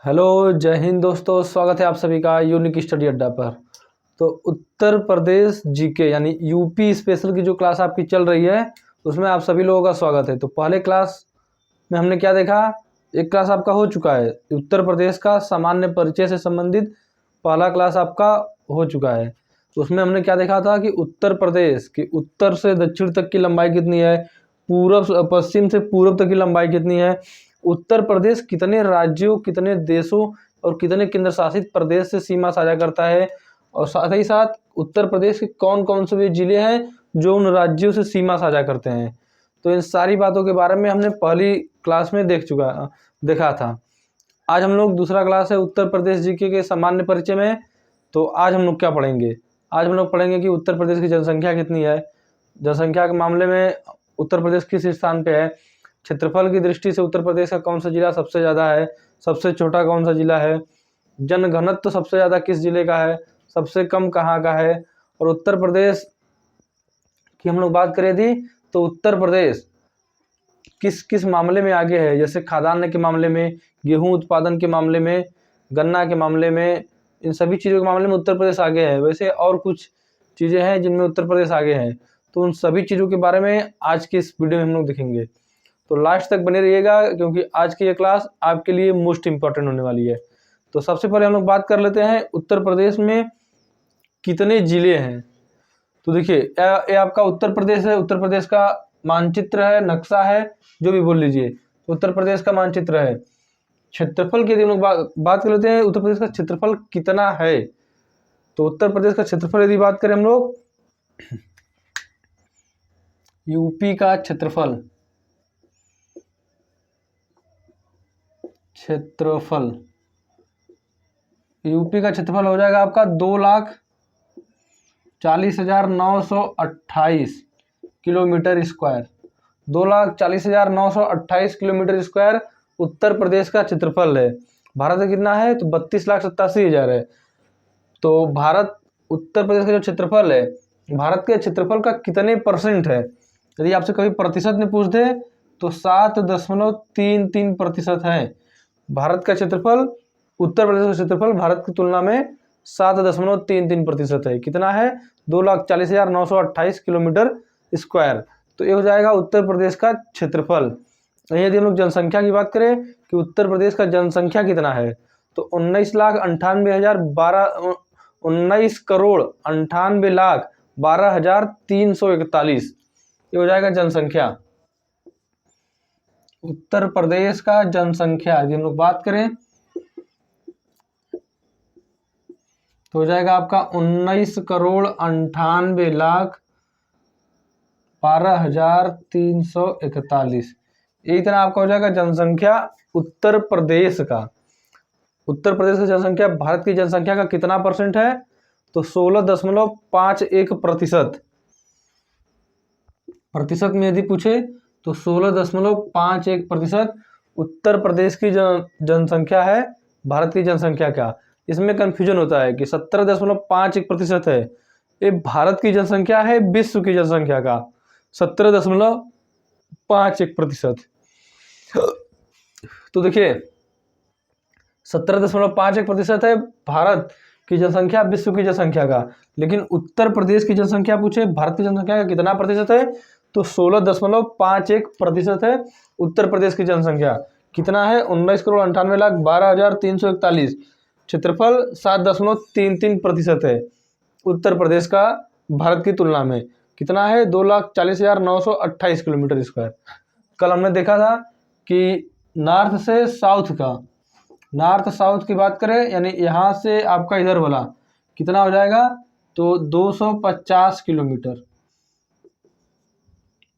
Hello, जय हिंद दोस्तों। स्वागत है आप सभी का यूनिक स्टडी अड्डा पर। तो उत्तर प्रदेश जीके यानी यूपी स्पेशल की जो क्लास आपकी चल रही है उसमें आप सभी लोगों का स्वागत है। तो पहले क्लास में हमने क्या देखा, एक क्लास आपका हो चुका है, उत्तर प्रदेश का सामान्य परिचय से संबंधित पहला क्लास आपका हो चुका है। तो उसमें हमने क्या देखा था कि उत्तर प्रदेश की उत्तर से दक्षिण तक की लंबाई कितनी है, पूर्व पश्चिम से पूर्व तक की लंबाई कितनी है, उत्तर प्रदेश कितने राज्यों, कितने देशों और कितने केंद्र शासित प्रदेश से सीमा साझा करता है, और साथ ही साथ उत्तर प्रदेश के कौन कौन से वे जिले हैं जो उन राज्यों से सीमा साझा करते हैं। तो इन सारी बातों के बारे में हमने पहली क्लास में देखा था। आज हम लोग दूसरा क्लास है उत्तर प्रदेश जीके के सामान्य परिचय में। तो आज हम लोग क्या पढ़ेंगे, आज हम लोग पढ़ेंगे कि उत्तर प्रदेश की जनसंख्या कितनी है, जनसंख्या के मामले में उत्तर प्रदेश किस स्थान पे है, क्षेत्रफल की दृष्टि से उत्तर प्रदेश का कौन सा जिला सबसे ज़्यादा है, सबसे छोटा कौन सा जिला है, जनघनत्व तो सबसे ज़्यादा किस जिले का है, सबसे कम कहाँ का है। और उत्तर प्रदेश की हम लोग बात करें थी तो उत्तर प्रदेश किस किस मामले में आगे है, जैसे खाद्यान्न के मामले में, गेहूं उत्पादन के मामले में, गन्ना के मामले में, इन सभी चीज़ों के मामले में उत्तर प्रदेश आगे है। वैसे और कुछ चीज़ें हैं जिनमें उत्तर प्रदेश आगे है, तो उन सभी चीज़ों के बारे में आज के इस वीडियो में हम लोग देखेंगे। तो लास्ट तक बने रहिएगा क्योंकि आज की ये क्लास आपके लिए मोस्ट इम्पॉर्टेंट होने वाली है। तो सबसे पहले हम लोग बात कर लेते हैं उत्तर प्रदेश में कितने जिले हैं। तो देखिए ये आपका उत्तर प्रदेश है, उत्तर प्रदेश का मानचित्र है, नक्शा है, जो भी बोल लीजिए। तो उत्तर प्रदेश का मानचित्र है। क्षेत्रफल की यदि हम लोग बात कर लेते हैं उत्तर प्रदेश का क्षेत्रफल कितना है। तो उत्तर प्रदेश का क्षेत्रफल यदि बात करें हम लोग, यूपी का क्षेत्रफल यूपी का क्षेत्रफल हो जाएगा आपका 2,40,928 kilometre square. 2,40,928 kilometre square Uttar Pradesh का क्षेत्रफल है। भारत का कितना है तो 32,87,000 है। तो भारत उत्तर प्रदेश का जो क्षेत्रफल है, भारत के क्षेत्रफल का कितने परसेंट है, यदि आपसे कभी प्रतिशत में पूछ दे तो 7.33% है। भारत का क्षेत्रफल, उत्तर प्रदेश का क्षेत्रफल भारत की तुलना में 7.33% है। कितना है 2,40,928 किलोमीटर स्क्वायर। तो ये हो जाएगा उत्तर प्रदेश का क्षेत्रफल। यदि हम लोग जनसंख्या की बात करें कि उत्तर प्रदेश का जनसंख्या कितना है तो 19,98,12,341 ये हो जाएगा जनसंख्या। उत्तर प्रदेश का जनसंख्या यदि हम लोग बात करें तो हो जाएगा आपका 19,98,12,341। ये इतना आपका हो जाएगा जनसंख्या उत्तर प्रदेश का। उत्तर प्रदेश की जनसंख्या भारत की जनसंख्या का कितना परसेंट है तो 16.51%। प्रतिशत में यदि पूछे तो 16.51% उत्तर प्रदेश की जनसंख्या है भारत की जनसंख्या का। इसमें कंफ्यूजन होता है कि 17.51% है, ये भारत की जनसंख्या है विश्व की जनसंख्या का 17.51%। तो देखिए 17.51% है भारत की जनसंख्या विश्व की जनसंख्या का, लेकिन उत्तर प्रदेश की जनसंख्या पूछे भारत की जनसंख्या का कितना प्रतिशत है तो 16.51% है उत्तर प्रदेश की जनसंख्या। कितना है 19,98,12,341। क्षेत्रफल 7.33% है उत्तर प्रदेश का भारत की तुलना में। कितना है 2,40,928 किलोमीटर स्क्वायर। कल हमने देखा था कि नॉर्थ से साउथ का, नॉर्थ साउथ की बात करें यानी यहाँ से आपका इधर वाला कितना हो जाएगा तो 250 किलोमीटर,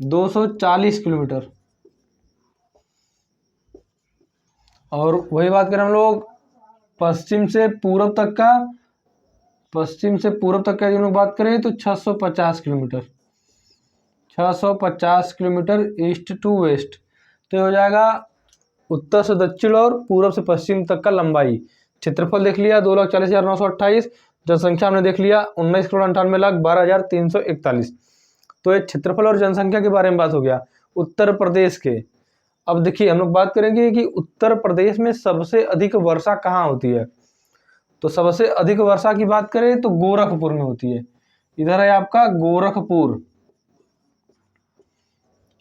240 किलोमीटर। और वही बात करें हम लोग पश्चिम से पूर्व तक का, पश्चिम से पूर्व तक का हम लोग बात करें तो 650 kilometre, 650 kilometre east to west. तो हो जाएगा उत्तर से दक्षिण और पूर्व से पश्चिम तक का लंबाई। क्षेत्रफल देख लिया 2,40,928, जनसंख्या हमने देख लिया 19,98,12,341। तो ये क्षेत्रफल और जनसंख्या के बारे में बात हो गया उत्तर प्रदेश के। अब देखिए हम लोग बात करेंगे कि उत्तर प्रदेश में सबसे अधिक वर्षा कहाँ होती है। तो सबसे अधिक वर्षा की बात करें तो गोरखपुर में होती है। इधर है आपका गोरखपुर,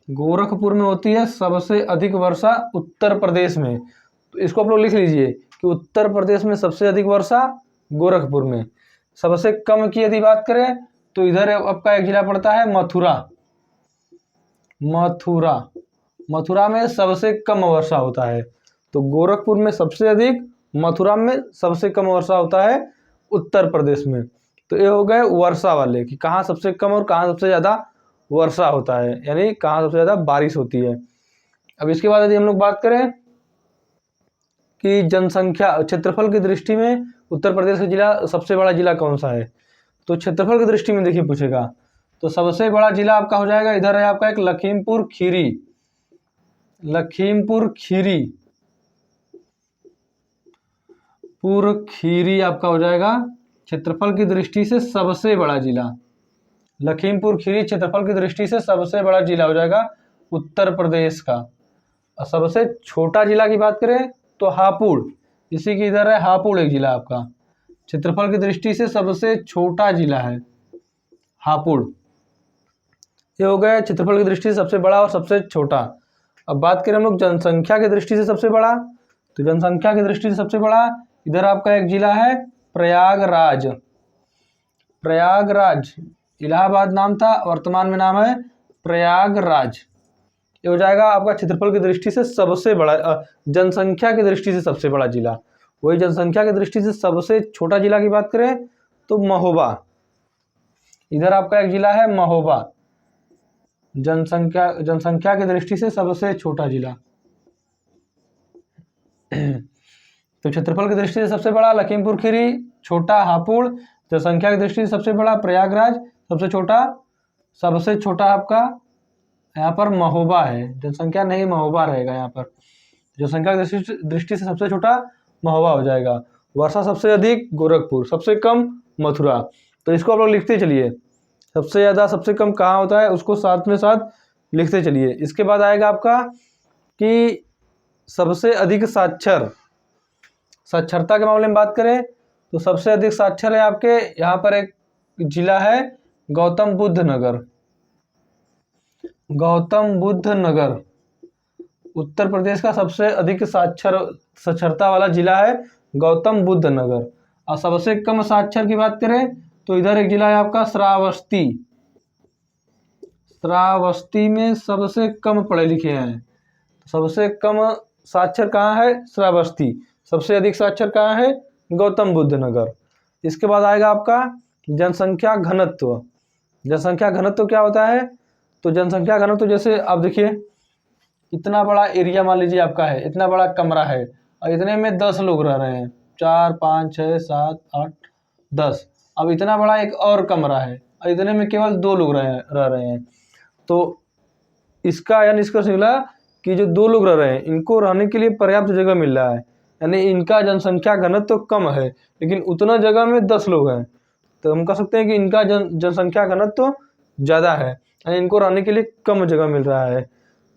गोरखपुर में होती है सबसे अधिक वर्षा उत्तर प्रदेश में। तो इसको आप लोग लिख लीजिए कि उत्तर प्रदेश में सबसे अधिक वर्षा गोरखपुर में। सबसे कम की यदि बात करें तो इधर आपका एक जिला पड़ता है मथुरा। मथुरा, मथुरा में सबसे कम वर्षा होता है। तो गोरखपुर में सबसे अधिक, मथुरा में सबसे कम वर्षा होता है उत्तर प्रदेश में। तो ये हो गए वर्षा वाले कि कहाँ सबसे कम और कहाँ सबसे ज़्यादा वर्षा होता है, यानी कहाँ सबसे ज़्यादा बारिश होती है। अब इसके बाद यदि हम लोग बात करें कि जनसंख्या क्षेत्रफल की दृष्टि में उत्तर प्रदेश का जिला सबसे बड़ा जिला कौन सा है, तो क्षेत्रफल की दृष्टि में देखिए पूछेगा तो सबसे बड़ा जिला आपका हो जाएगा, इधर है आपका एक लखीमपुर खीरी। लखीमपुर खीरी, खीरी आपका हो जाएगा क्षेत्रफल की दृष्टि से सबसे बड़ा जिला। लखीमपुर खीरी क्षेत्रफल की दृष्टि से सबसे बड़ा जिला हो जाएगा उत्तर प्रदेश का। और सबसे छोटा जिला की बात करें तो हापुड़, इसी की इधर है हापुड़ एक जिला आपका, क्षेत्रफल की दृष्टि से सबसे छोटा जिला है हापुड़। ये हो गया क्षेत्रफल की दृष्टि से सबसे बड़ा और सबसे छोटा। अब बात करें हम लोग जनसंख्या की दृष्टि से सबसे बड़ा, तो जनसंख्या की दृष्टि से सबसे बड़ा इधर आपका एक जिला है प्रयागराज। प्रयागराज, इलाहाबाद नाम था, वर्तमान में नाम है प्रयागराज। ये हो जाएगा आपका क्षेत्रफल की दृष्टि से सबसे बड़ा, जनसंख्या की दृष्टि से सबसे बड़ा जिला। वही जनसंख्या की दृष्टि से सबसे छोटा जिला की बात करें तो महोबा, इधर आपका एक जिला है महोबा, जनसंख्या की दृष्टि से सबसे छोटा जिला। तो क्षेत्रफल की दृष्टि से सबसे बड़ा लखीमपुर खीरी, छोटा हापुड़, जनसंख्या की दृष्टि से सबसे बड़ा प्रयागराज, सबसे छोटा आपका यहाँ पर महोबा है, जनसंख्या नहीं महोबा रहेगा यहाँ पर, जनसंख्या की दृष्टि से सबसे छोटा महोबा हो जाएगा। वर्षा सबसे अधिक गोरखपुर, सबसे कम मथुरा। तो इसको आप लोग लिखते चलिए, सबसे ज़्यादा सबसे कम कहाँ होता है उसको साथ में साथ लिखते चलिए। इसके बाद आएगा आपका कि सबसे अधिक साक्षर, साक्षरता के मामले में बात करें तो सबसे अधिक साक्षर है आपके यहाँ पर एक जिला है गौतम बुद्ध नगर। गौतम बुद्ध नगर उत्तर प्रदेश का सबसे अधिक साक्षरता वाला जिला है गौतम बुद्ध नगर। और सबसे कम साक्षर की बात करें तो इधर एक जिला है आपका श्रावस्ती। श्रावस्ती में सबसे कम पढ़े लिखे हैं, सबसे कम साक्षर कहाँ है श्रावस्ती, सबसे अधिक साक्षर कहाँ है गौतम बुद्ध नगर। इसके बाद आएगा आपका जनसंख्या घनत्व। जनसंख्या घनत्व क्या होता है, तो जनसंख्या घनत्व जैसे आप देखिए इतना बड़ा एरिया मान लीजिए आपका है, इतना बड़ा कमरा है और इतने में 10 लोग रह रहे हैं, 4 5 6 7 8 10। अब इतना बड़ा एक और कमरा है और इतने में केवल 2 लोग रह रहे हैं। तो इसका यह निष्कर्ष निकला कि जो 2 लोग रह रहे हैं इनको रहने के लिए पर्याप्त जगह मिल रहा है, यानी इनका जनसंख्या घनत्व तो कम है लेकिन उतना जगह में 10 लोग हैं। तो हम कह सकते हैं कि इनका जनसंख्या घनत्व तो ज़्यादा है, यानी इनको रहने के लिए कम जगह मिल रहा है।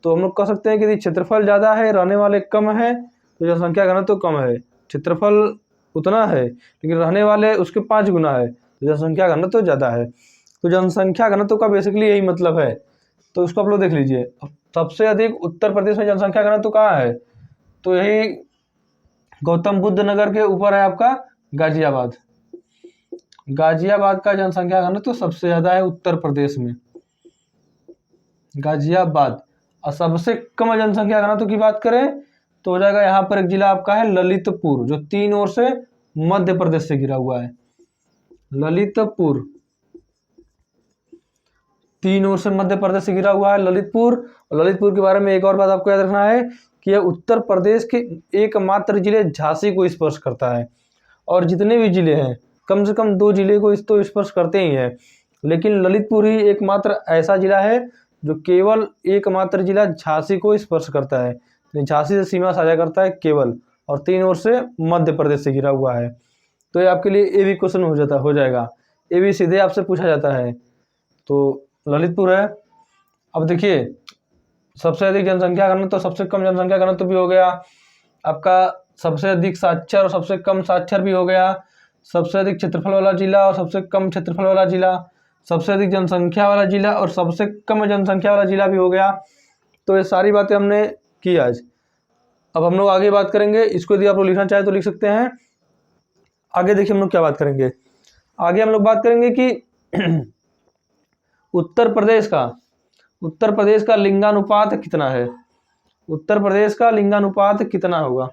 तो हम लोग कह सकते हैं कि यदि क्षेत्रफल ज़्यादा है रहने वाले कम है तो जनसंख्या घनत्व तो कम है। क्षेत्रफल उतना है लेकिन रहने वाले उसके 5 गुना है तो जनसंख्या घनत्व तो ज़्यादा है। तो जनसंख्या घनत्व का बेसिकली यही मतलब है। तो इसको आप लोग देख लीजिए, सबसे अधिक उत्तर प्रदेश में जनसंख्या घनत्व कहाँ है, तो यही गौतम बुद्ध नगर के ऊपर है आपका गाजियाबाद। गाजियाबाद का जनसंख्या घनत्व सबसे ज़्यादा है उत्तर प्रदेश में, गाजियाबाद। और सबसे कम जनसंख्या घनत्व की बात करें तो हो जाएगा यहाँ पर एक जिला आपका है ललितपुर, जो 3 ओर से मध्य प्रदेश से घिरा हुआ है। ललितपुर 3 ओर से मध्य प्रदेश से घिरा हुआ है ललितपुर। और ललितपुर के बारे में एक और बात आपको याद रखना है कि यह उत्तर प्रदेश के एकमात्र जिले झांसी को स्पर्श करता है। और जितने भी जिले हैं कम से कम 2 जिले को तो स्पर्श करते ही हैं, लेकिन ललितपुर ही एकमात्र ऐसा जिला है जो केवल एकमात्र जिला झांसी को स्पर्श करता है, झांसी से सीमा साझा करता है केवल, और 3 ओर से मध्य प्रदेश से घिरा हुआ है। तो ये आपके लिए ए भी क्वेश्चन हो जाएगा, ए भी सीधे आपसे पूछा जाता है। तो ललितपुर है। अब देखिए सबसे अधिक जनसंख्या घनत्व तो सबसे कम जनसंख्या घनत्व भी हो गया आपका, सबसे अधिक साक्षर और सबसे कम साक्षर भी हो गया, सबसे अधिक क्षेत्रफल वाला जिला और सबसे कम क्षेत्रफल वाला जिला, सबसे अधिक जनसंख्या वाला जिला और सबसे कम जनसंख्या वाला जिला भी हो गया। तो ये सारी बातें हमने की आज। अब हम लोग आगे बात करेंगे, इसको यदि आप लोग लिखना चाहे तो लिख सकते हैं। आगे देखिए हम लोग क्या बात करेंगे। आगे हम लोग बात करेंगे कि उत्तर प्रदेश का लिंगानुपात कितना है। उत्तर प्रदेश का लिंगानुपात कितना होगा।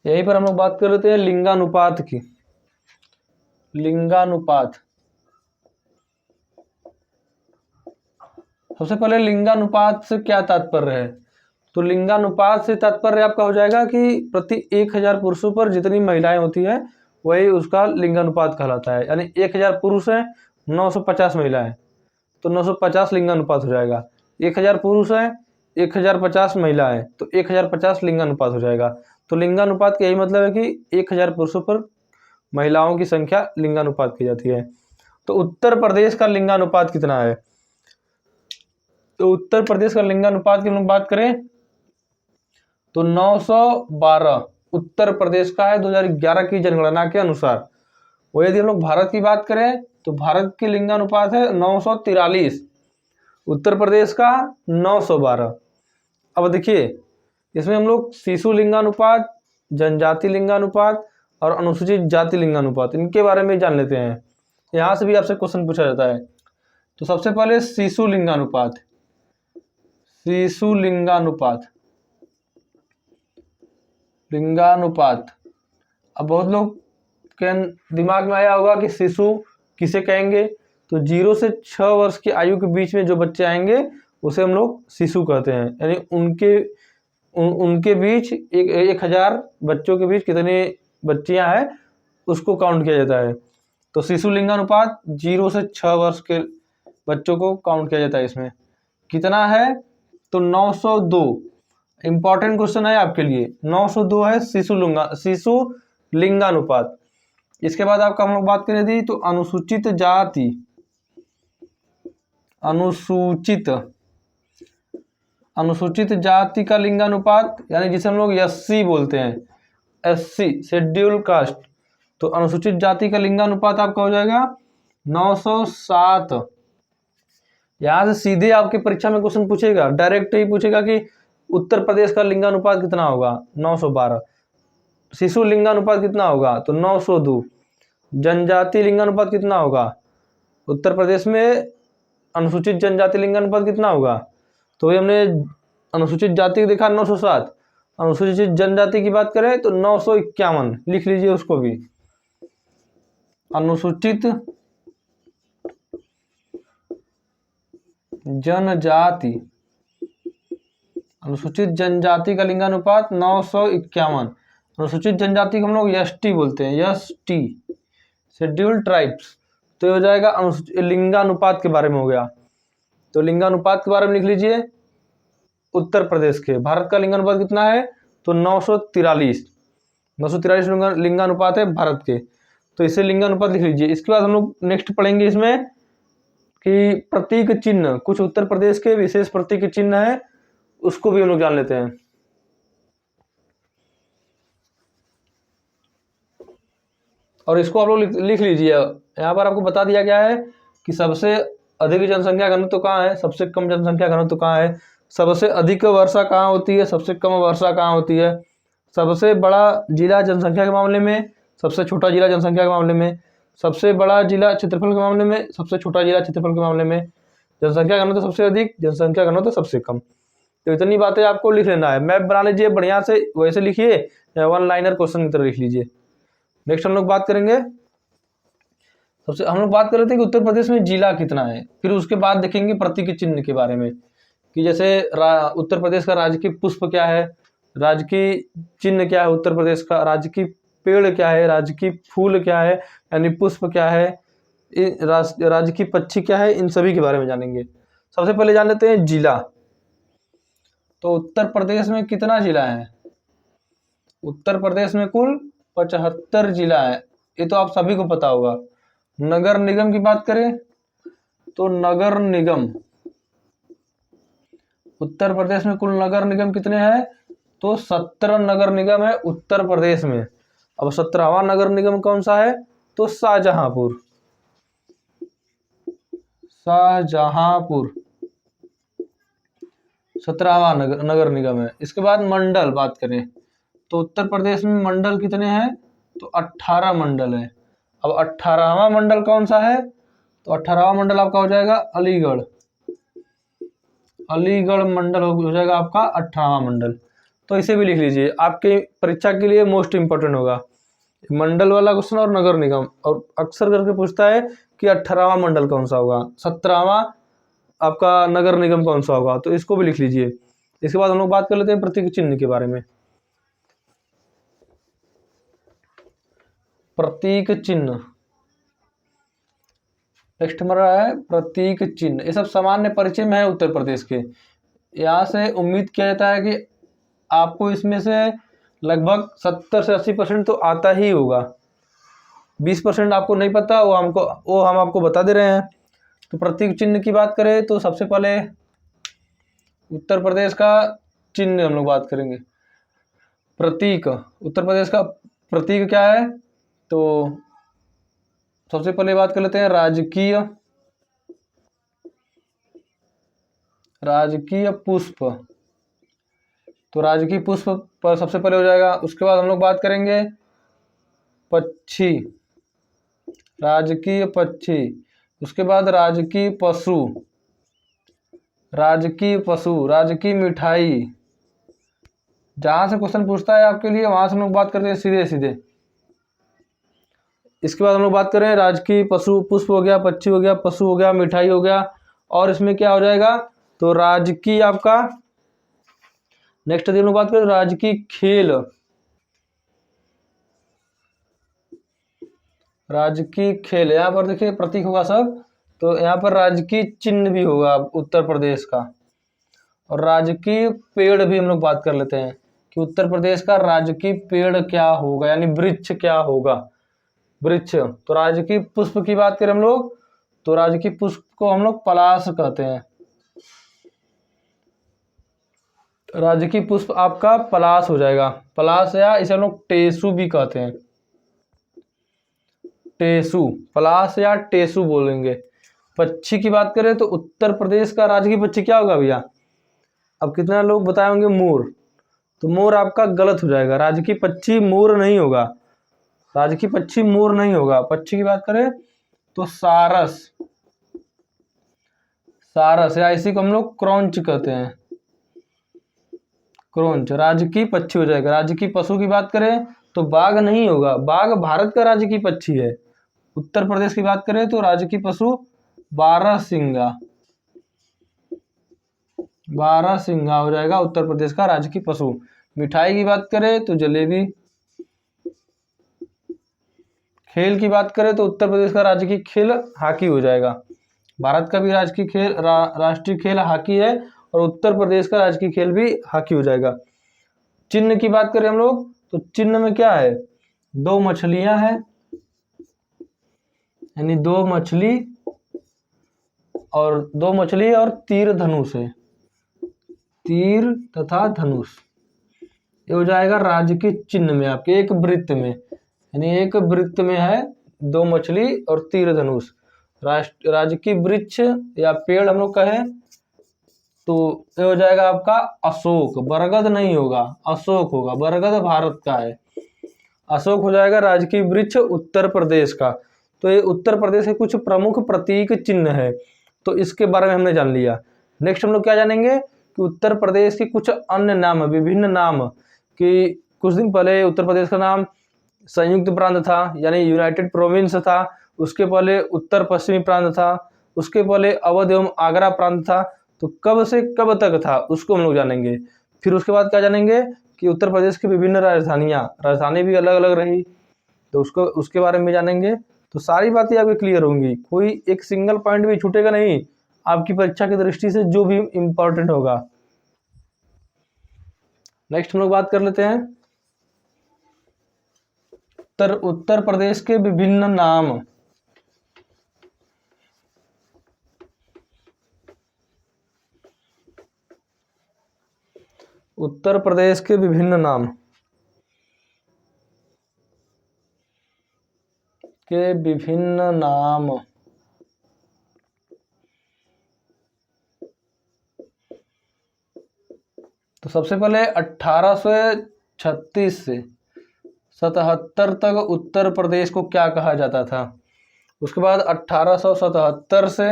यहीं पर हम लोग बात कर लेते हैं लिंगानुपात की। लिंगानुपात, सबसे पहले लिंगानुपात से क्या तात्पर्य है। तो लिंगानुपात से तात्पर्य आपका हो जाएगा कि प्रति 1000 पुरुषों पर जितनी महिलाएं होती है वही उसका लिंगानुपात कहलाता है। यानी 1000 पुरुष हैं, 950 महिलाएं, तो 950 लिंगानुपात हो जाएगा। 1000 पुरुष हैं, 1050 महिलाएं, तो 1050 लिंगानुपात हो जाएगा। तो लिंगानुपात का यही मतलब है कि 1000 पुरुषों पर महिलाओं की संख्या लिंगानुपात की जाती है। तो उत्तर प्रदेश का लिंगानुपात कितना है। तो उत्तर प्रदेश का लिंगानुपात की हम बात करें तो 912 उत्तर प्रदेश का है 2011 की जनगणना के अनुसार। और यदि हम लोग भारत की बात करें तो भारत की लिंगानुपात है 943, उत्तर प्रदेश का 912। अब देखिए इसमें हम लोग शिशु लिंगानुपात, जनजाति लिंगानुपात और अनुसूचित जाति लिंगानुपात इनके बारे में जान लेते हैं। यहाँ से भी आपसे क्वेश्चन पूछा जाता है। तो सबसे पहले शिशु लिंगानुपात। शिशु लिंगानुपात, लिंगानुपात, अब बहुत लोग के दिमाग में आया होगा कि शिशु किसे कहेंगे। तो 0 से 6 वर्ष की आयु के बीच में जो बच्चे आएंगे उसे हम लोग शिशु कहते हैं। यानी उनके बीच 1000 बच्चों के बीच कितने बच्चियां हैं उसको काउंट किया जाता है। तो शिशु लिंगानुपात 0 से 6 वर्ष के बच्चों को काउंट किया जाता है। इसमें कितना है तो 902। इंपॉर्टेंट क्वेश्चन है आपके लिए, 902 है शिशु लिंगानुपात। इसके बाद आपका हम लोग बात करें थी तो अनुसूचित जाति, अनुसूचित जाति का लिंगानुपात, यानी जिसे हम लोग एससी बोलते हैं, एससी शेड्यूल कास्ट। तो अनुसूचित जाति का लिंगानुपात आपका हो जाएगा 907। यहां से सीधे आपके परीक्षा में क्वेश्चन पूछेगा, डायरेक्ट ही पूछेगा कि उत्तर प्रदेश का लिंगानुपात कितना होगा, 912। शिशु लिंगानुपात कितना होगा तो 902। जनजाति लिंगानुपात कितना होगा, उत्तर प्रदेश में अनुसूचित जनजाति लिंगानुपात कितना होगा। तो ये हमने अनुसूचित जाति देखा 907, अनुसूचित जनजाति की बात करें तो 951। लिख लीजिए उसको भी। अनुसूचित जनजाति, अनुसूचित जनजाति का लिंगानुपात 951। अनुसूचित जनजाति को हम लोग एसटी बोलते हैं, एसटी शेड्यूल्ड ट्राइब्स। तो ये हो जाएगा लिंगानुपात के बारे में हो गया। तो लिंगानुपात के बारे में लिख लीजिए उत्तर प्रदेश के। भारत का लिंगानुपात कितना है तो 943 लिंगानुपात है भारत के। तो इसे लिंगानुपात लिख लीजिए। इसके बाद हम लोग नेक्स्ट पढ़ेंगे इसमें कि प्रतीक चिन्ह, कुछ उत्तर प्रदेश के विशेष प्रतीक चिन्ह है, उसको भी हम लोग जान लेते हैं। और इसको आप लोग लिख लीजिए। यहाँ पर आपको बता दिया गया है कि सबसे अधिक जनसंख्या घनत्व कहाँ है, सबसे कम जनसंख्या घनत्व कहाँ है, सबसे अधिक वर्षा कहाँ होती है, सबसे कम वर्षा कहाँ होती है, सबसे बड़ा जिला जनसंख्या के मामले में, सबसे छोटा जिला जनसंख्या के मामले में, सबसे बड़ा जिला क्षेत्रफल के मामले में, सबसे छोटा जिला क्षेत्रफल के मामले में, जनसंख्या घनत्व सबसे अधिक, जनसंख्या घनत्व सबसे कम। तो इतनी बातें आपको लिख लेना है। मैप बना लीजिए बढ़िया से, वैसे लिखिए या वन लाइनर क्वेश्चन की तरह लिख लीजिए। नेक्स्ट हम लोग बात करेंगे, सबसे हम लोग बात कर रहे थे कि उत्तर प्रदेश में जिला कितना है। फिर उसके बाद देखेंगे प्रतीक चिन्ह के बारे में कि जैसे उत्तर प्रदेश का राजकीय पुष्प क्या है, राजकीय चिन्ह क्या है उत्तर प्रदेश का, राजकीय पेड़ क्या है, राजकीय फूल क्या है यानी पुष्प क्या है, राजकीय पक्षी क्या है, इन सभी के बारे में जानेंगे। सबसे पहले जान लेते हैं जिला। तो उत्तर प्रदेश में कितना जिला है, उत्तर प्रदेश में कुल 75 जिला है। ये तो आप सभी को पता होगा। नगर निगम की बात करें तो नगर निगम, उत्तर प्रदेश में कुल नगर निगम कितने हैं? तो 17 नगर निगम है उत्तर प्रदेश में। अब 17वां नगर निगम कौन सा है? तो शाहजहांपुर। शाहजहांपुर 17वां नगर निगम है। इसके बाद मंडल बात करें तो उत्तर प्रदेश में मंडल कितने हैं? तो 18 मंडल है। अब 18वां मंडल कौन सा है? तो 18वां मंडल आपका हो जाएगा अलीगढ़। अलीगढ़ मंडल हो जाएगा आपका 18वां मंडल। तो इसे भी लिख लीजिए, आपके परीक्षा के लिए मोस्ट इंपॉर्टेंट होगा मंडल वाला क्वेश्चन और नगर निगम। और अक्सर करके पूछता है कि 18वां मंडल कौन सा होगा, 17वां आपका नगर निगम कौन सा होगा, तो इसको भी लिख लीजिए। इसके बाद हम लोग बात कर लेते हैं प्रतीक चिन्ह के बारे में। प्रतीक चिन्ह, नेक्स्ट हमारा है प्रतीक चिन्ह। ये सब सामान्य परिचय में है उत्तर प्रदेश के। यहाँ से उम्मीद किया जाता है कि आपको इसमें से लगभग 70 से 80% तो आता ही होगा। 20% आपको नहीं पता, वो हम आपको बता दे रहे हैं। तो प्रतीक चिन्ह की बात करें तो सबसे पहले उत्तर प्रदेश का चिन्ह हम लोग बात करेंगे। प्रतीक, उत्तर प्रदेश का प्रतीक क्या है? तो सबसे पहले बात कर लेते हैं राजकीय पुष्प। तो राजकीय पुष्प पर सबसे पहले हो जाएगा। उसके बाद हम लोग बात करेंगे पक्षी, राजकीय पक्षी। उसके बाद राजकीय पशु, राजकीय मिठाई। जहां से क्वेश्चन पूछता है आपके लिए वहां से हम लोग बात करते हैं सीधे सीधे। इसके बाद हम लोग बात करें राजकीय पशु, पुष्प हो गया, पक्षी हो गया, पशु हो गया, मिठाई हो गया, और इसमें क्या हो जाएगा? तो राजकीय आपका नेक्स्ट हम लोग बात करें राजकीय खेल, राजकीय खेल। यहाँ पर देखिए प्रतीक होगा सब, तो यहाँ पर राजकीय चिन्ह भी होगा उत्तर प्रदेश का। और राजकीय पेड़ भी हम लोग बात कर लेते हैं कि उत्तर प्रदेश का राजकीय पेड़ क्या होगा, यानी वृक्ष क्या होगा, वृक्ष। तो राजकीय पुष्प की बात करें हम लोग तो राजकीय पुष्प को हम लोग पलाश कहते हैं। राजकीय पुष्प आपका पलाश हो जाएगा, पलाश, या इसे हम लोग टेसु भी कहते हैं। टेसु, पलाश या टेसु बोलेंगे। पक्षी की बात करें तो उत्तर प्रदेश का राजकीय पक्षी क्या होगा भैया? अब कितना लोग बताए होंगे मोर, तो मोर आपका गलत हो जाएगा। राजकीय पक्षी मोर नहीं होगा, राजकीय पक्षी मोर नहीं होगा। पक्षी की बात करें तो सारस, या इसी को हम लोग क्रॉन्च कहते हैं, क्रॉन्च राजकीय पक्षी हो जाएगा। राजकीय पशु की बात करें तो बाघ नहीं होगा, बाघ भारत का राजकीय पक्षी है। उत्तर प्रदेश की बात करें तो राजकीय पशु बारहसिंगा, हो जाएगा उत्तर प्रदेश का राजकीय पशु। मिठाई की बात करें तो जलेबी। खेल की बात करें तो उत्तर प्रदेश का राजकीय खेल हॉकी हो जाएगा। भारत का भी राजकीय खेल राष्ट्रीय खेल हॉकी है, और उत्तर प्रदेश का राजकीय खेल भी हॉकी हो जाएगा। चिन्ह की बात करें हम लोग तो चिन्ह में क्या है? दो मछलियां हैं, यानी दो मछली और तीर धनुष है, तीर तथा धनुष। ये हो जाएगा राजकीय चिन्ह में आपके एक वृत्त में, यानी एक वृत्त में है दो मछली और तीर धनुष। राजकीय वृक्ष या पेड़ हम लोग कहें तो ये हो जाएगा आपका अशोक, बरगद नहीं होगा, अशोक होगा, बरगद भारत का है। अशोक हो जाएगा राजकीय वृक्ष उत्तर प्रदेश का। तो ये उत्तर प्रदेश के कुछ प्रमुख प्रतीक चिन्ह है, तो इसके बारे में हमने जान लिया। नेक्स्ट हम लोग क्या जानेंगे कि उत्तर प्रदेश के कुछ अन्य नाम, विभिन्न नाम, कि कुछ दिन पहले उत्तर प्रदेश का नाम संयुक्त प्रांत था, यानी यूनाइटेड प्रोविंस था। उसके पहले उत्तर पश्चिमी प्रांत था। उसके पहले अवध एवं आगरा प्रांत था। तो कब से कब तक था उसको हम लोग जानेंगे। फिर उसके बाद क्या जानेंगे कि उत्तर प्रदेश की विभिन्न राजधानी भी अलग अलग रही, तो उसके बारे में जानेंगे। तो सारी बातें आपकी क्लियर होंगी, कोई एक सिंगल पॉइंट भी छूटेगा नहीं आपकी परीक्षा की दृष्टि से, जो भी इम्पोर्टेंट होगा। नेक्स्ट हम लोग बात कर लेते हैं उत्तर प्रदेश के विभिन्न नाम। उत्तर प्रदेश के विभिन्न नाम के विभिन्न नाम। तो सबसे पहले 1836 से 77 तक उत्तर प्रदेश को क्या कहा जाता था। उसके बाद 1877 से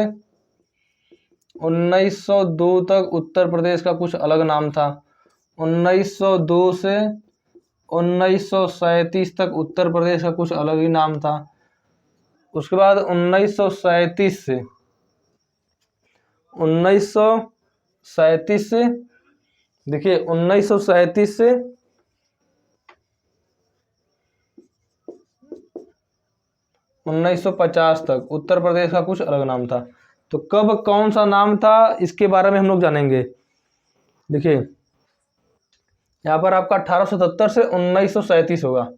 1902 तक उत्तर प्रदेश का कुछ अलग नाम था। 1902 से 1937 तक उत्तर प्रदेश का कुछ अलग ही नाम था। उसके बाद 1937 से 1937 से देखिए 1937 से 1950 तक उत्तर प्रदेश का कुछ अलग नाम था। तो कब कौन सा नाम था इसके बारे में हम लोग जानेंगे। देखिए यहाँ पर आपका 1877 से 1937 होगा,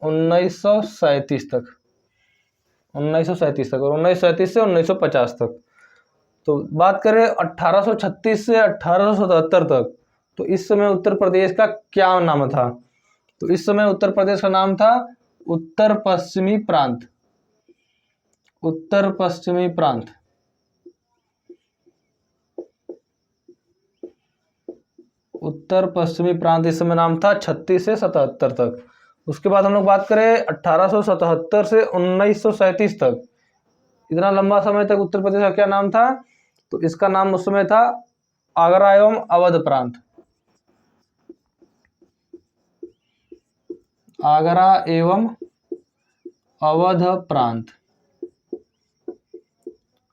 1937 तक, 1937 तक, और 1937 से 1950 तक। तो बात करें 1836 से 1877 तक, तो इस समय उत्तर प्रदेश का क्या नाम था। तो इस समय उत्तर प्रदेश का नाम था उत्तर पश्चिमी प्रांत। उत्तर पश्चिमी प्रांत। उत्तर पश्चिमी प्रांत इस समय नाम था 36 से 77 तक। उसके बाद हम लोग बात करें 1877 से 1937 तक, इतना लंबा समय तक उत्तर प्रदेश का क्या नाम था। तो इसका नाम उस समय था आगरा एवं अवध प्रांत। आगरा एवं अवध प्रांत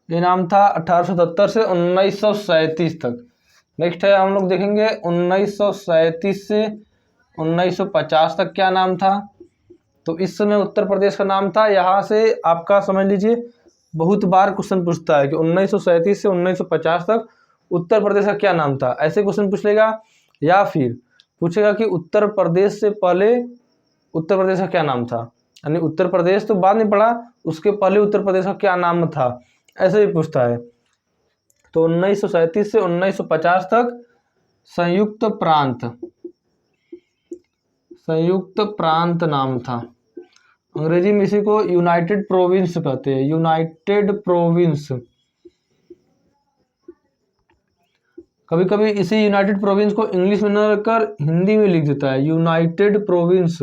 ये नाम था 1877 से 1937 तक। नेक्स्ट है हम लोग देखेंगे 1937 से 1950 तक क्या नाम था। तो इस समय उत्तर प्रदेश का नाम था, यहाँ से आपका समझ लीजिए बहुत बार क्वेश्चन पूछता है कि 1937 से 1950 तक उत्तर प्रदेश का क्या नाम था, ऐसे क्वेश्चन पूछ लेगा। या फिर पूछेगा कि उत्तर प्रदेश से पहले उत्तर प्रदेश का क्या नाम था, यानी उत्तर प्रदेश तो बाद में पड़ा, उसके पहले उत्तर प्रदेश का क्या नाम था, ऐसे भी पूछता है। तो 1937 से 1950 तक संयुक्त प्रांत, संयुक्त प्रांत नाम था। अंग्रेजी में इसी को यूनाइटेड प्रोविंस कहते हैं, यूनाइटेड प्रोविंस। कभी कभी इसी यूनाइटेड प्रोविंस को इंग्लिश में न रखकर हिंदी में लिख देता है, यूनाइटेड प्रोविंस,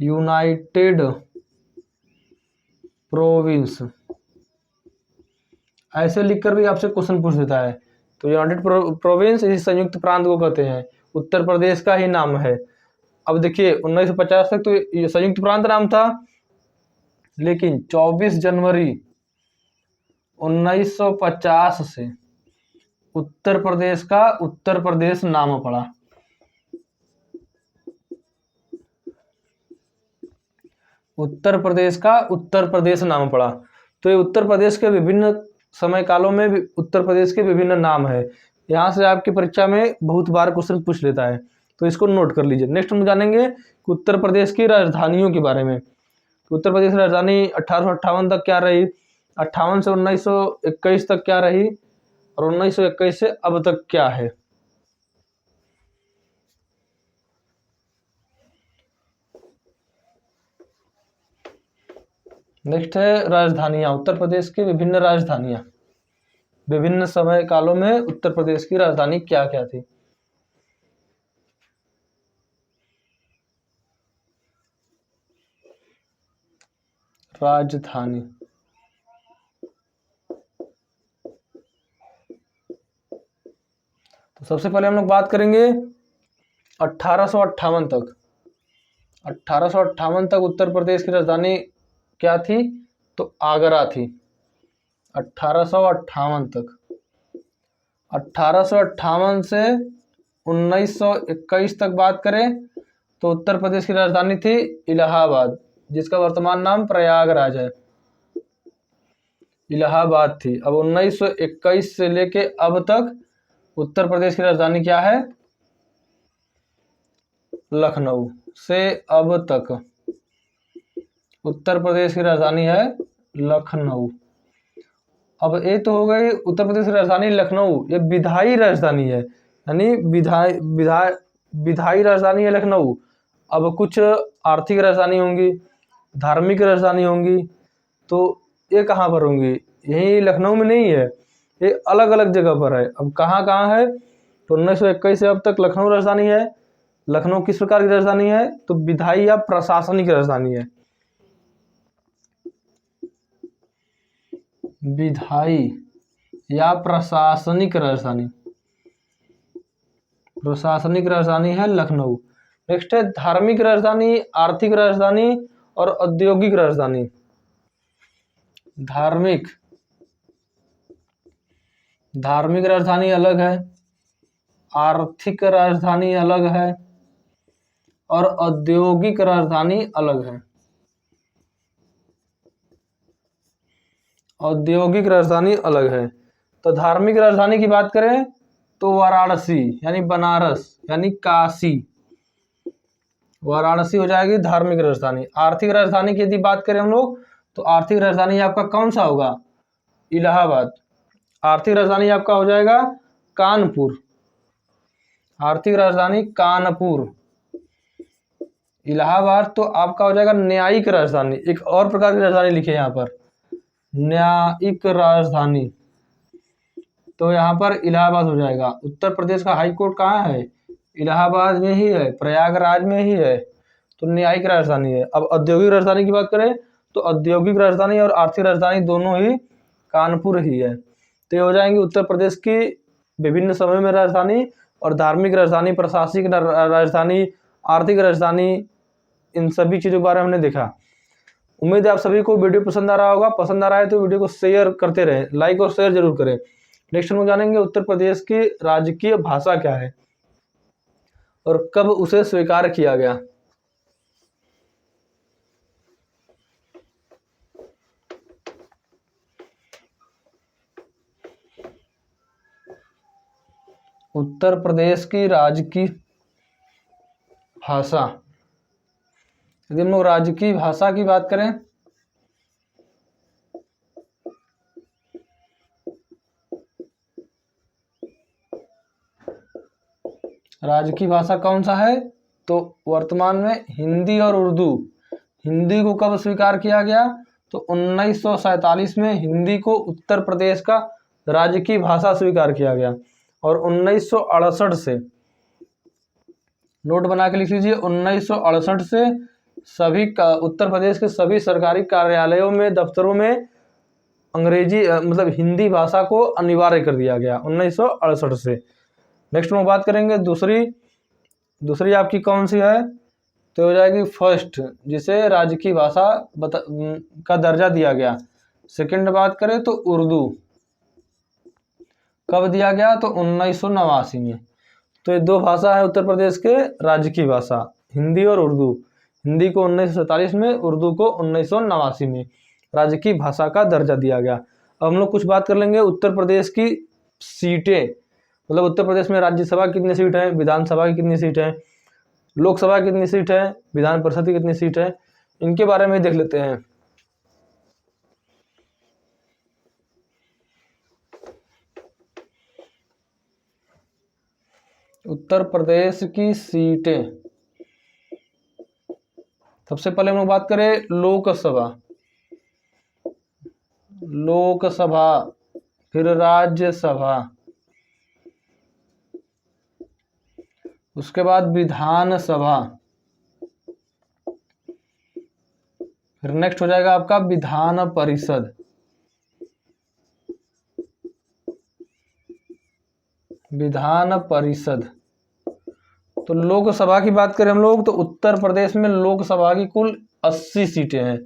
यूनाइटेड प्रोविंस, ऐसे लिखकर भी आपसे क्वेश्चन पूछ देता है। तो यूनाइटेड प्रोविंस इस संयुक्त प्रांत को कहते हैं, उत्तर प्रदेश का ही नाम है। अब देखिए 1950 तक तो ये संयुक्त प्रांत नाम था, लेकिन 24 जनवरी 1950 से उत्तर प्रदेश का उत्तर प्रदेश नाम पड़ा। उत्तर प्रदेश का उत्तर प्रदेश नाम पड़ा। तो ये उत्तर प्रदेश के विभिन्न समय कालों में उत्तर प्रदेश के विभिन्न नाम है। यहाँ से आपकी परीक्षा में बहुत बार क्वेश्चन पूछ लेता है, तो इसको नोट कर लीजिए। नेक्स्ट हम जानेंगे कि उत्तर प्रदेश की राजधानियों के बारे में। तो उत्तर प्रदेश की राजधानी 1858 तक क्या रही, 58 से 1921 तक क्या रही, और 1921 से अब तक क्या है। नेक्स्ट है राजधानियां, उत्तर प्रदेश की विभिन्न राजधानियां, विभिन्न समय कालों में उत्तर प्रदेश की राजधानी क्या क्या थी। राजधानी, तो सबसे पहले हम लोग बात करेंगे 1858 तक। 1858 तक उत्तर प्रदेश की राजधानी क्या थी, तो आगरा थी। 1858 तक, 1858 से 1921 तक बात करें तो उत्तर प्रदेश की राजधानी थी इलाहाबाद, जिसका वर्तमान नाम प्रयागराज है। इलाहाबाद थी। अब 1921 से लेके अब तक उत्तर प्रदेश की राजधानी क्या है, लखनऊ से अब तक। उत्तर प्रदेश की राजधानी है लखनऊ। अब ये तो हो गई उत्तर प्रदेश की राजधानी लखनऊ, ये विधायी राजधानी है, यानी विधायी राजधानी है लखनऊ। अब कुछ आर्थिक राजधानी होंगी, धार्मिक राजधानी होंगी, तो ये कहाँ पर होंगी? यही लखनऊ में नहीं है, ये अलग अलग जगह पर है। अब कहाँ कहाँ है? तो 1921 से अब तक लखनऊ राजधानी है। लखनऊ किस प्रकार की राजधानी है? तो विधायी या प्रशासनिक राजधानी है। विधायी या प्रशासनिक राजधानी, प्रशासनिक राजधानी है लखनऊ। नेक्स्ट है धार्मिक राजधानी, आर्थिक राजधानी और औद्योगिक राजधानी। धार्मिक राजधानी अलग है, आर्थिक राजधानी अलग है और औद्योगिक राजधानी अलग है। औद्योगिक राजधानी अलग है। तो धार्मिक राजधानी की बात करें तो वाराणसी यानी बनारस यानी काशी, वाराणसी हो जाएगी धार्मिक राजधानी। आर्थिक राजधानी की यदि बात करें हम लोग तो आर्थिक राजधानी आपका कौन सा होगा? इलाहाबाद। आर्थिक राजधानी आपका हो जाएगा कानपुर। आर्थिक राजधानी कानपुर। इलाहाबाद तो आपका हो जाएगा न्यायिक राजधानी। एक और प्रकार की राजधानी लिखिए यहाँ पर, न्यायिक राजधानी, तो यहाँ पर इलाहाबाद हो जाएगा। उत्तर प्रदेश का हाई कोर्ट कहाँ है? इलाहाबाद में ही है, प्रयागराज में ही है, तो न्यायिक राजधानी है। अब औद्योगिक राजधानी की बात करें तो औद्योगिक राजधानी और आर्थिक राजधानी दोनों ही कानपुर ही है। तो ये हो जाएंगी उत्तर प्रदेश की विभिन्न समय में राजधानी और धार्मिक राजधानी, प्रशासनिक राजधानी, आर्थिक राजधानी, इन सभी चीज़ों के बारे में हमने देखा। उम्मीद है आप सभी को वीडियो पसंद आ रहा होगा। पसंद आ रहा है तो वीडियो को शेयर करते रहें, लाइक और शेयर जरूर करें। नेक्स्ट हम जानेंगे उत्तर प्रदेश की राजकीय भाषा क्या है और कब उसे स्वीकार किया गया। उत्तर प्रदेश की राजकीय भाषा, यदि हम लोग राजकीय भाषा की बात करें राजकीय भाषा कौन सा है? तो वर्तमान में हिंदी और उर्दू। हिंदी को कब स्वीकार किया गया? तो 1947 में हिंदी को उत्तर प्रदेश का राजकीय भाषा स्वीकार किया गया। और 1968 से, नोट बना के लिख लीजिए, 1968 से सभी उत्तर प्रदेश के सभी सरकारी कार्यालयों में, दफ्तरों में अंग्रेजी मतलब हिंदी भाषा को अनिवार्य कर दिया गया 1968 से। नेक्स्ट में बात करेंगे दूसरी आपकी कौन सी है? तो हो जाएगी फर्स्ट, जिसे राजकीय भाषा का दर्जा दिया गया। सेकंड बात करें तो उर्दू, कब दिया गया? तो 1989 में। तो ये दो भाषा है उत्तर प्रदेश के राजकीय भाषा, हिंदी और उर्दू। हिंदी को 1947 में, उर्दू को 1989 में राजकीय भाषा का दर्जा दिया गया। अब हम लोग कुछ बात कर लेंगे उत्तर प्रदेश की सीटें, मतलब उत्तर प्रदेश में राज्यसभा की कितनी सीट है, विधानसभा की कितनी सीट है, लोकसभा की कितनी सीट है, विधान परिषद की कितनी सीट है, इनके बारे में देख लेते हैं। उत्तर प्रदेश की सीटें, सबसे पहले हम लोग बात करें लोकसभा, फिर राज्यसभा, उसके बाद विधानसभा, फिर नेक्स्ट हो जाएगा आपका विधान परिषद। विधान परिषद। तो लोकसभा की बात करें हम लोग तो उत्तर प्रदेश में लोकसभा की कुल 80 सीटें हैं,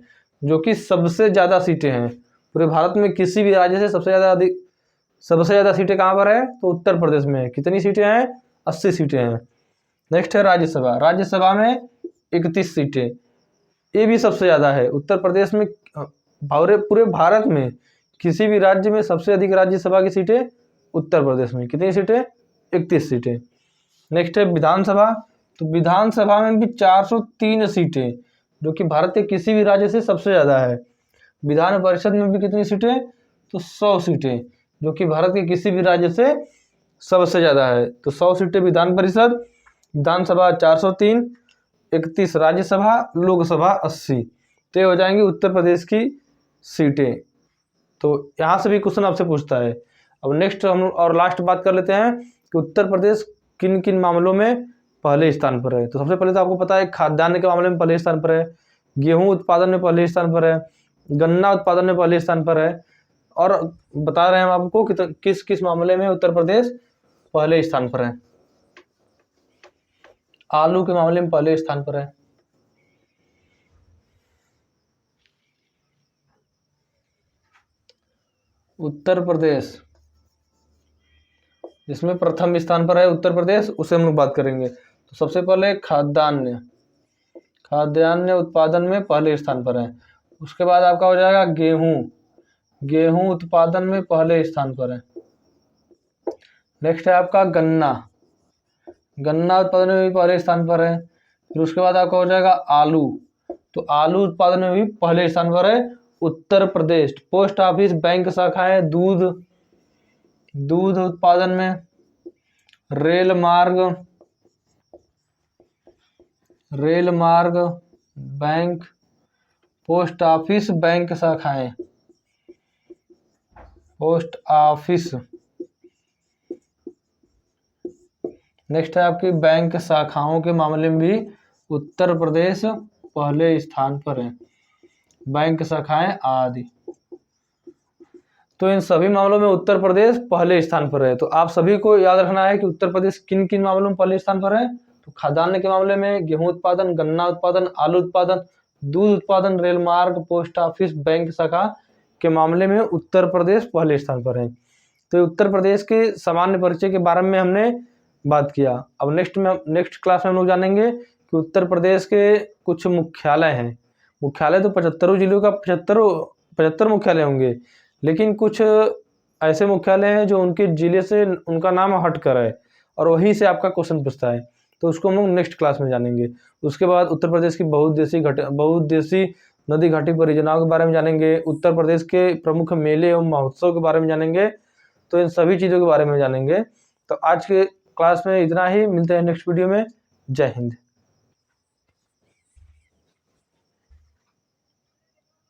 जो कि सबसे ज़्यादा सीटें हैं पूरे भारत में। किसी भी राज्य से सबसे ज़्यादा सीटें कहाँ पर है? तो उत्तर प्रदेश में है। कितनी सीटें हैं? 80 सीटें हैं। नेक्स्ट है राज्यसभा। राज्यसभा में 31 सीटें, ये भी सबसे ज़्यादा है उत्तर प्रदेश में। पूरे भारत में किसी भी राज्य में सबसे अधिक राज्यसभा की सीटें उत्तर प्रदेश में। कितनी सीटें? 31 सीटें। नेक्स्ट है विधानसभा। तो विधानसभा में भी 403 सीटें, जो कि भारत के किसी भी राज्य से सबसे ज़्यादा है। विधान परिषद में भी कितनी सीटें, तो 100 सीटें, जो कि भारत के किसी भी राज्य से सबसे ज़्यादा है। तो 100 सीटें विधान परिषद, विधानसभा 403, 31 राज्यसभा, लोकसभा 80। तो ये हो जाएंगी उत्तर प्रदेश की सीटें। तो यहाँ से भी क्वेश्चन आपसे पूछता है। अब नेक्स्ट हम और लास्ट बात कर लेते हैं कि उत्तर प्रदेश किन किन मामलों में पहले स्थान पर है। तो सबसे पहले तो आपको पता है खाद्यान्न के मामले में पहले स्थान पर है, गेहूं उत्पादन में पहले स्थान पर है, गन्ना उत्पादन में पहले स्थान पर है, और बता रहे हैं हम आपको कि किस किस मामले में उत्तर प्रदेश पहले स्थान पर है। आलू के मामले में पहले स्थान पर है, उत्तर प्रदेश जिसमें प्रथम स्थान पर है उत्तर प्रदेश, उसे हम लोग बात करेंगे। तो सबसे पहले खाद्यान्न उत्पादन में पहले स्थान पर है। उसके बाद आपका हो जाएगा गेहूं उत्पादन में पहले स्थान पर है। नेक्स्ट है आपका गन्ना उत्पादन में भी पहले स्थान पर है। फिर उसके बाद आपका हो जाएगा आलू, तो आलू उत्पादन में भी पहले स्थान पर है Uttar Pradesh. Post office, bank शाखाएं, दूध उत्पादन में, रेल मार्ग, बैंक, पोस्ट ऑफिस, बैंक शाखाएं, पोस्ट ऑफिस। नेक्स्ट है आपकी बैंक शाखाओं के मामले में भी उत्तर प्रदेश पहले स्थान पर है, बैंक शाखाएं आदि। तो इन सभी मामलों में उत्तर प्रदेश पहले स्थान पर है। तो आप सभी को याद रखना है कि उत्तर प्रदेश किन किन मामलों में पहले स्थान पर है। तो खाद्यान्न के मामले में गेहूं उत्पादन, गन्ना उत्पादन, आलू उत्पादन, दूध उत्पादन, रेल मार्ग, पोस्ट ऑफिस, बैंक शाखा के मामले में उत्तर प्रदेश पहले स्थान पर है। तो उत्तर प्रदेश के सामान्य परिचय के बारे में हमने बात किया। अब नेक्स्ट क्लास में हम लोग जानेंगे कि उत्तर प्रदेश के कुछ मुख्यालय हैं। मुख्यालय तो 75 जिलों का 75 मुख्यालय होंगे, लेकिन कुछ ऐसे मुख्यालय हैं जो उनके जिले से उनका नाम हटकर है और वहीं से आपका क्वेश्चन पूछता है। तो उसको हम लोग नेक्स्ट क्लास में जानेंगे। उसके बाद उत्तर प्रदेश की बहुउद्देशीय नदी घाटी परियोजनाओं के बारे में जानेंगे, उत्तर प्रदेश के प्रमुख मेले एवं महोत्सव के बारे में जानेंगे। तो इन सभी चीज़ों के बारे में जानेंगे। तो आज के क्लास में इतना ही, मिलते हैं नेक्स्ट वीडियो में। जय हिंद।